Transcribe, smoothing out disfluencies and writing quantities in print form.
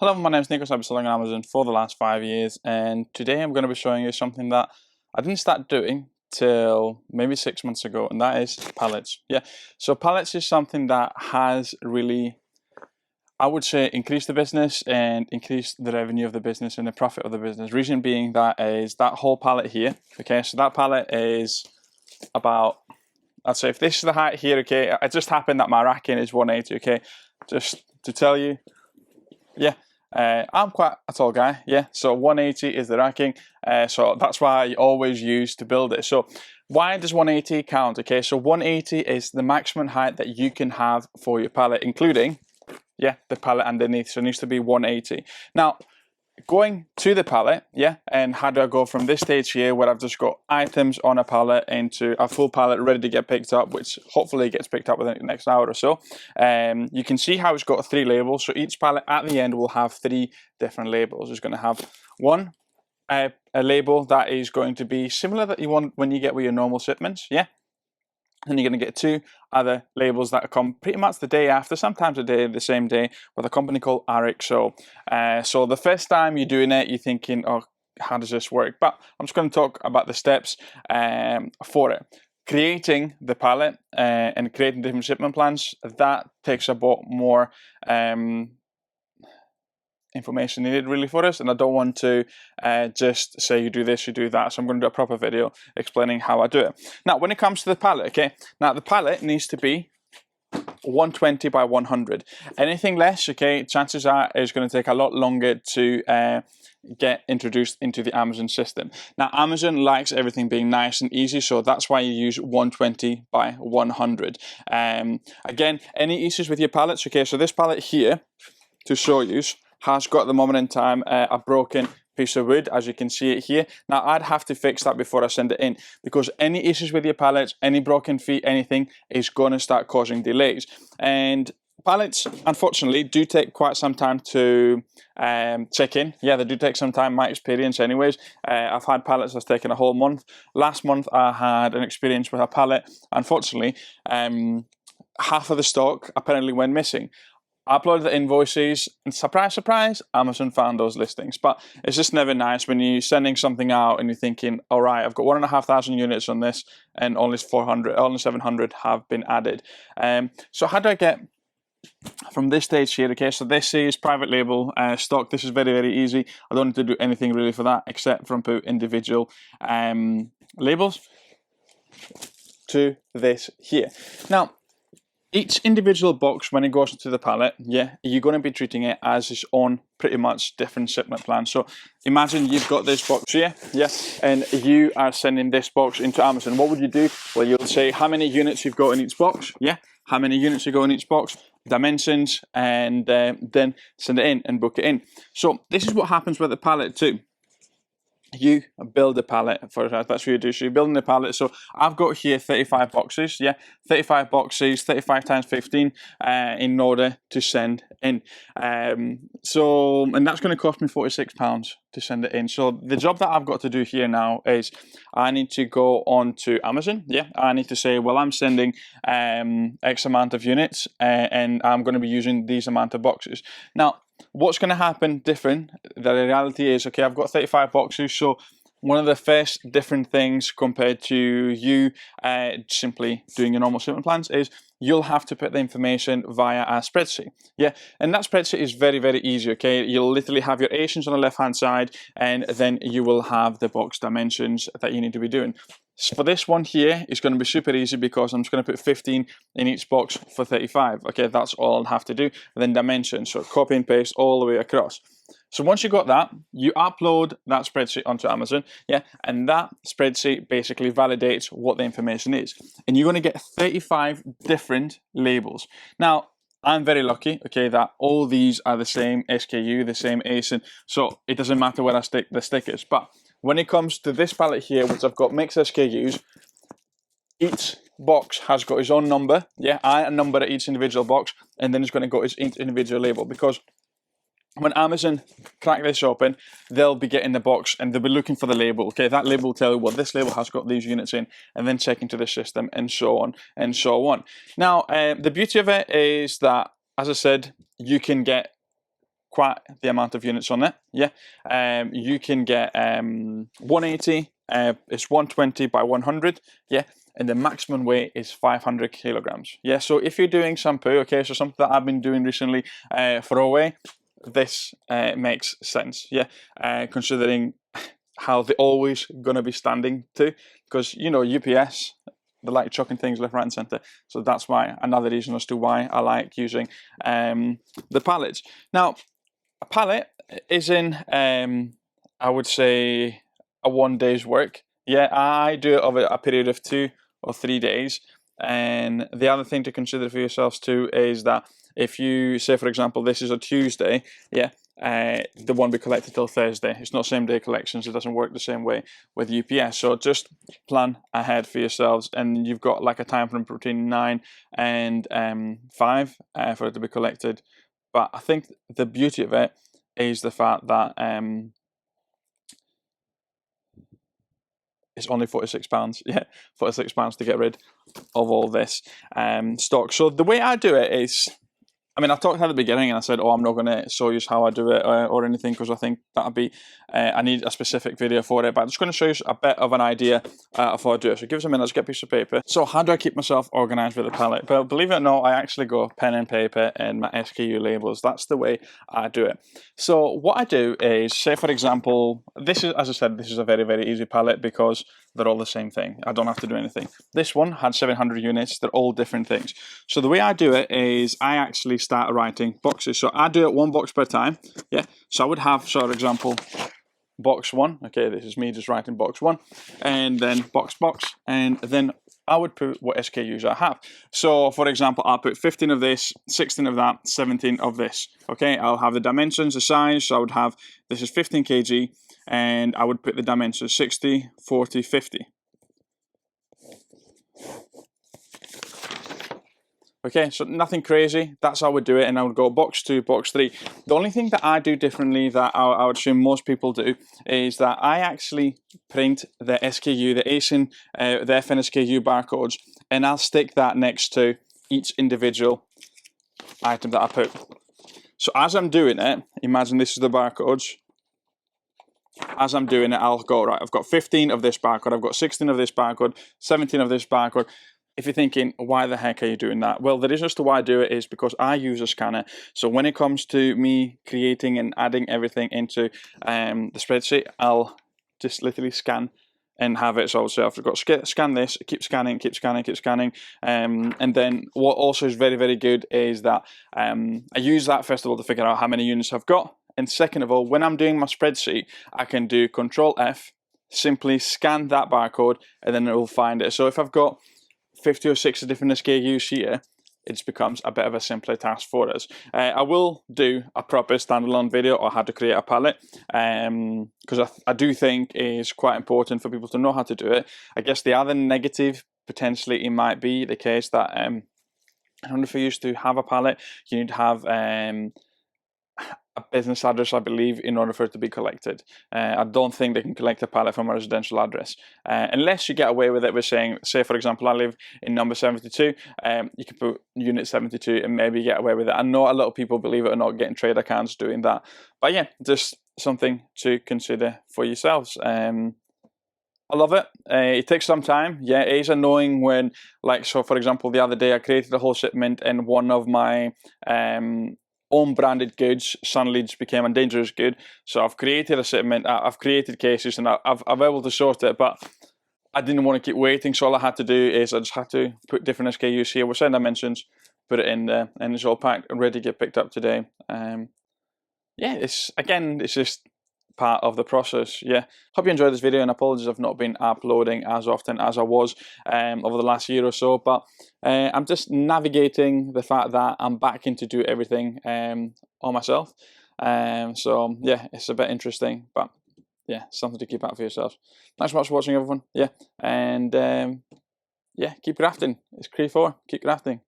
Hello, my name is Nicholas. I've been selling on Amazon for the last 5 years, and today I'm going to be showing you something that I didn't start doing till maybe 6 months ago, and that is pallets. Yeah, so pallets is something that has really, I would say, increased the business and increased the revenue of the business and the profit of the business. Reason being that is that whole pallet here. Okay, so that pallet is about, I'd say if this is the height here, okay, it just happened that my racking is 180, okay, just to tell you, yeah. I'm quite a tall guy, yeah, so 180 is the racking, so that's why I always use to build it. So why does 180 count? Okay, so 180 is the maximum height that you can have for your pallet, including, yeah, the pallet underneath, so it needs to be 180. Now, going to the pallet, yeah, and how do I go from this stage here where I've just got items on a pallet into a full pallet ready to get picked up, which hopefully gets picked up within the next hour or so. You can see how it's got 3 labels, so each pallet at the end will have 3 different labels. It's going to have one a label that is going to be similar that you want when you get with your normal shipments, yeah. And you're going to get 2 other labels that come pretty much the day after, sometimes the same day, with a company called Arik. So the first time you're doing it, you're thinking, oh, how does this work? But I'm just going to talk about the steps for it. Creating the pallet and creating different shipment plans, that takes a bit more information needed really for us, and I don't want to just say you do this, you do that, so I'm going to do a proper video explaining how I do it. Now when it comes to the pallet, okay, now the pallet needs to be 120 by 100. Anything less, okay, chances are it's going to take a lot longer to get introduced into the Amazon system. Now Amazon likes everything being nice and easy, so that's why you use 120 by 100. Again, any issues with your pallets, okay, so this pallet here, to show you, has got at the moment in time a broken piece of wood, as you can see it here. Now I'd have to fix that before I send it in, because any issues with your pallets, any broken feet, anything is going to start causing delays. And pallets, unfortunately, do take quite some time to check in. Yeah, they do take some time, my experience anyways. I've had pallets that's taken a whole month. Last month I had an experience with a pallet. Unfortunately, half of the stock apparently went missing. I uploaded the invoices, and surprise, surprise, Amazon found those listings. But it's just never nice when you're sending something out and you're thinking, all right, I've got 1,500 units on this, and only 700 have been added. So how do I get from this stage here? Okay, so this is private label stock. This is very, very easy. I don't need to do anything really for that except from put individual labels to this here. Now, each individual box, when it goes into the pallet, yeah, you're going to be treating it as its own pretty much different shipment plan. So imagine you've got this box here, yeah, and you are sending this box into Amazon. What would you do? Well, you'll say how many units you've got in each box, yeah, how many units you go in each box, dimensions, and then send it in and book it in. So this is what happens with the pallet too. You build a pallet for that's what you do. So you're building a pallet. So I've got here 35 boxes, yeah, 35 boxes, 35 times 15 in order to send in. And that's going to cost me £46 to send it in. So the job that I've got to do here now is I need to go on to Amazon, yeah, I need to say, well, I'm sending X amount of units and I'm going to be using these amount of boxes. Now, what's going to happen different, the reality is, okay, I've got 35 boxes, so one of the first different things compared to you simply doing your normal shipment plans is you'll have to put the information via a spreadsheet. Yeah, and that spreadsheet is very, very easy, okay? You'll literally have your ASINs on the left-hand side, and then you will have the box dimensions that you need to be doing. For this one here, it's going to be super easy because I'm just going to put 15 in each box for 35. Okay, that's all I'll have to do. And then dimensions, so copy and paste all the way across. So once you got that, you upload that spreadsheet onto Amazon, yeah, and that spreadsheet basically validates what the information is. And you're going to get 35 different labels. Now, I'm very lucky, okay, that all these are the same SKU, the same ASIN, so it doesn't matter where I stick the stickers. But when it comes to this pallet here, which I've got mixed SKUs, each box has got its own number, yeah, I number each individual box, and then it's going to go its individual label, because when Amazon crack this open, they'll be getting the box and they'll be looking for the label. Okay, that label will tell you, well, this label has got these units in, and then check into the system, and so on and so on. Now, the beauty of it is that, as I said, you can get quite the amount of units on it. Yeah, you can get 180. It's 120 by 100. Yeah, and the maximum weight is 500 kilograms. Yeah, so if you're doing shampoo, okay, so something that I've been doing recently, throwaway, this makes sense. Yeah, considering how they're always going to be standing to, because you know UPS, they like chucking things left, right, and center. So that's why another reason as to why I like using the pallets. Now, a pallet is in, I would say, a 1 day's work. Yeah, I do it over a period of 2 or 3 days. And the other thing to consider for yourselves too is that if you say, for example, this is a Tuesday, yeah, the one we collected till Thursday. It's not same day collections. It doesn't work the same way with UPS. So just plan ahead for yourselves, and you've got like a time frame between 9 and 5 for it to be collected. But I think the beauty of it is the fact that it's only £46. Yeah, £46 to get rid of all this stock. So the way I do it is, I mean, I talked at the beginning and I said, oh, I'm not going to show you how I do it or anything, because I think that'd be, I need a specific video for it, but I'm just going to show you a bit of an idea of how I do it. So give us a minute, let's get a piece of paper. So how do I keep myself organized with a pallet? Well, believe it or not, I actually go pen and paper and my SKU labels. That's the way I do it. So what I do is, say for example, this is, as I said, this is a very, very easy pallet because they're all the same thing. I don't have to do anything. This one had 700 units. They're all different things. So the way I do it is I actually start writing boxes. So I do it 1 box per time. Yeah. So I would have, so for example, box 1. Okay, this is me just writing box 1, and then box, and then I would put what SKUs I have. So for example, I'll put 15 of this, 16 of that, 17 of this. Okay, I'll have the dimensions, the size. So I would have, this is 15 kg, and I would put the dimensions 60, 40, 50. Okay, so nothing crazy. That's how I would do it, and I would go box 2, box 3. The only thing that I do differently that I would assume most people do is that I actually print the SKU, the ASIN, the FN SKU barcodes, and I'll stick that next to each individual item that I put. So as I'm doing it, imagine this is the barcodes. As I'm doing it, I'll go, right, I've got 15 of this barcode, I've got 16 of this barcode, 17 of this barcode. If you're thinking, why the heck are you doing that? Well, the reason as to why I do it is because I use a scanner. So when it comes to me creating and adding everything into the spreadsheet, I'll just literally scan and have it. So I've got to scan this, keep scanning, keep scanning, keep scanning. And then what also is very, very good is that I use that first of all to figure out how many units I've got. And second of all, when I'm doing my spreadsheet, I can do Control F, simply scan that barcode, and then it will find it. So if I've got 50 or 60 different SKUs here, it just becomes a bit of a simpler task for us. I will do a proper standalone video on how to create a pallet, because I do think it's quite important for people to know how to do it. I guess the other negative, potentially, it might be the case that in order for you to have a pallet, you need to have a business address, I believe, in order for it to be collected. I don't think they can collect a pallet from a residential address unless you get away with it with saying, say for example, I live in number 72, you can put unit 72 and maybe get away with it. I know a lot of people, believe it or not, getting trade accounts doing that, but yeah, just something to consider for yourselves. I love it. It takes some time. Yeah, it is annoying when, like, so for example, the other day I created a whole shipment and one of my own branded goods suddenly just became a dangerous good. So I've created a shipment, I've created cases, and I've able to sort it, but I didn't want to keep waiting. So all I had to do is I just had to put different SKUs here with same dimensions, put it in there, and it's all packed and ready to get picked up today. Yeah, it's just part of the process. Yeah, hope you enjoyed this video, and apologies I've not been uploading as often as I was over the last year or so, but I'm just navigating the fact that I'm back in to do everything on myself. So yeah, it's a bit interesting, but yeah, something to keep out for yourselves. Thanks so much for watching, everyone. Yeah, and yeah, keep grafting. It's Cree 4, keep grafting.